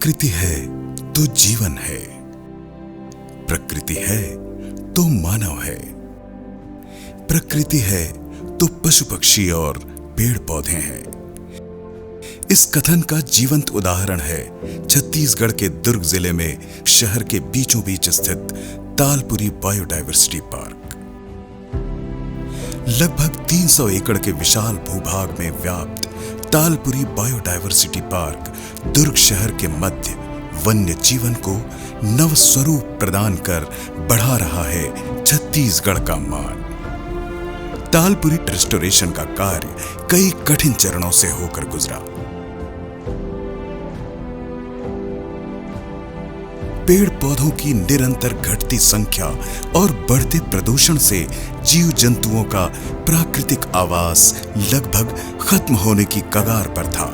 प्रकृति है तो जीवन है, प्रकृति है तो मानव है, प्रकृति है तो पशु पक्षी और पेड़ पौधे हैं। इस कथन का जीवंत उदाहरण है छत्तीसगढ़ के दुर्ग जिले में शहर के बीचों बीच स्थित तालपुरी बायोडायवर्सिटी पार्क। लगभग 300 एकड़ के विशाल भूभाग में व्याप्त तालपुरी बायोडायवर्सिटी पार्क दुर्ग शहर के मध्य वन्य जीवन को नव स्वरूप प्रदान कर बढ़ा रहा है छत्तीसगढ़ का मान। तालपुरी रेस्टोरेशन का कार्य कई कठिन चरणों से होकर गुजरा। पेड़ पौधों की निरंतर घटती संख्या और बढ़ते प्रदूषण से जीव जंतुओं का प्राकृतिक आवास लगभग खत्म होने की कगार पर था।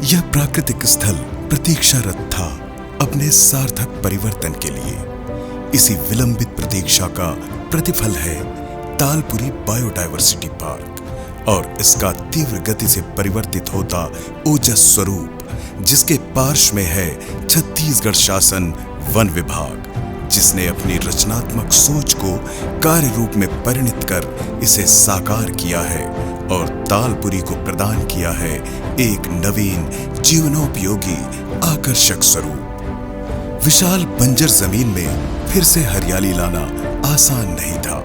यह प्राकृतिक स्थल प्रतीक्षारत था अपने सार्थक परिवर्तन के लिए। इसी विलंबित प्रतीक्षा का प्रतिफल है तालपुरी बायोडायवर्सिटी पार्क और इसका तीव्र गति से परिवर्तित होता ओजस स्वरूप, जिसके पार्श्व में है छत्तीसगढ़ शासन वन विभाग, जिसने अपनी रचनात्मक सोच को कार्य रूप में परिणत कर इसे साकार किया है और तालपुरी को प्रदान किया है एक नवीन जीवनोपयोगी आकर्षक स्वरूप। विशाल बंजर जमीन में फिर से हरियाली लाना आसान नहीं था।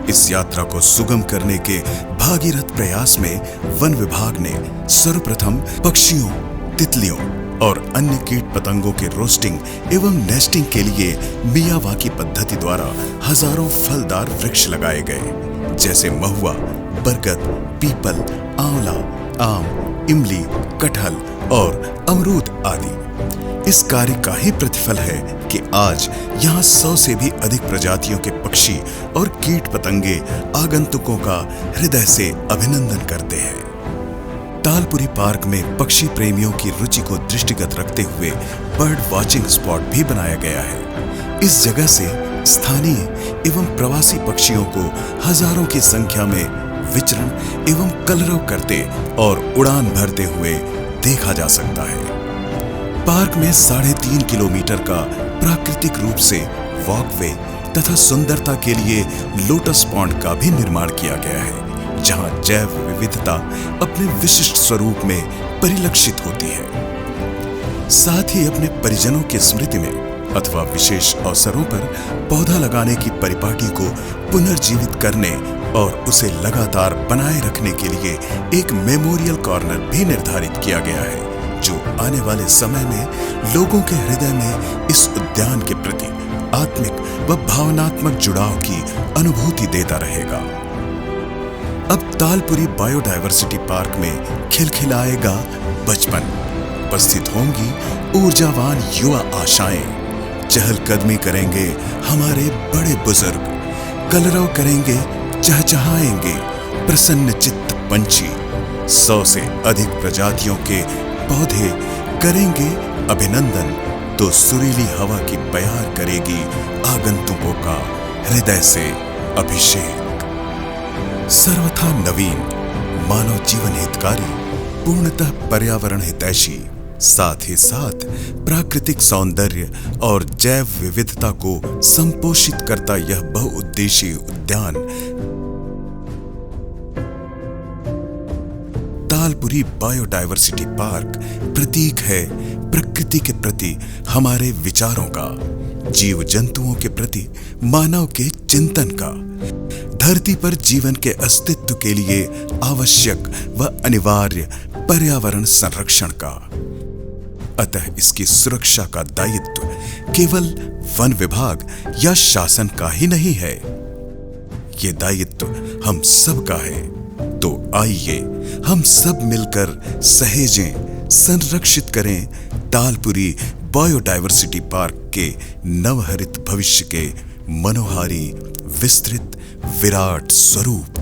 इस यात्रा को सुगम करने के भागीरथ प्रयास में वन विभाग ने सर्वप्रथम पक्षियों, तितलियों और अन्य कीट पतंगों के रोस्टिंग एवं नेस्टिंग के लिए मियावाकी पद्धति द्वारा हजारों फलदार वृक्ष लगाए गए, जैसे महुआ, बरगद, पीपल, आंवला, आम, इमली, कटहल और अमरूद आदि। इस कार्य का ही प्रतिफल है कि आज यहाँ 100 से भी अधिक प्रजातियों के पक्षी और कीट पतंगे आगंतुकों का हृदय से अभिनंदन करते हैं। तालपुरी पार्क में पक्षी प्रेमियों की रुचि को दृष्टिगत रखते हुए बर्ड वॉचिंग स्पॉट भी बनाया गया है। इस जगह से स्थानीय एवं प्रवासी पक्षियों को हजारों की संख्या में विचरण एवं कलरव करते और उड़ान भरते हुए देखा जा सकता है। पार्क में 3.5 किलोमीटर का प्राकृतिक रूप से वॉकवे तथा सुंदरता के लिए लोटस पॉन्ड का भी निर्माण किया गया है, जहां जैव विविधता अपने विशिष्ट स्वरूप में परिलक्षित होती है। साथ ही अपने परिजनों की स्मृति में अथवा विशेष अवसरों पर पौधा लगाने की परिपाटी को पुनर्जीवित करने और उसे लगातार बनाए रखने के लिए एक मेमोरियल कॉर्नर भी निर्धारित किया गया है, जो आने वाले समय में लोगों के हृदय में इस उद्यान के प्रति आत्मिक व भावनात्मक जुड़ाव की अनुभूति देता रहेगा। अब तालपुरी बायोडायवर्सिटी पार्क में खिलखिलाएगा बचपन, उपस्थित होंगी ऊर्जावान युवा आशाएं, चहलकदमी करेंगे हमारे बड़े बुजुर्ग, कलरव करेंगे, चहचहाएंगे प्रसन्न चित्त पंछी, 100 से अधिक प्रजातियों के पौधे करेंगे अभिनंदन, तो सुरीली हवा की बयार करेगी आगंतुकों का हृदय से अभिषेक। सर्वथा नवीन, मानव जीवन हितकारी, पूर्णतः पर्यावरण हितैषी, साथ ही साथ प्राकृतिक सौंदर्य और जैव विविधता को संपोषित करता यह बहुउद्देशीय उद्यान तालपुरी बायोडायवर्सिटी पार्क प्रतीक है प्रकृति के प्रति हमारे विचारों का, जीव जंतुओं के प्रति मानव के चिंतन का, धरती पर जीवन के अस्तित्व के लिए आवश्यक व अनिवार्य पर्यावरण संरक्षण का। अतः इसकी सुरक्षा का दायित्व केवल वन विभाग या शासन का ही नहीं है, ये दायित्व हम सब का है। तो आइए हम सब मिलकर सहेजें, संरक्षित करें तालपुरी बायोडायवर्सिटी पार्क के नवहरित भविष्य के मनोहारी, विस्तृत, विराट स्वरूप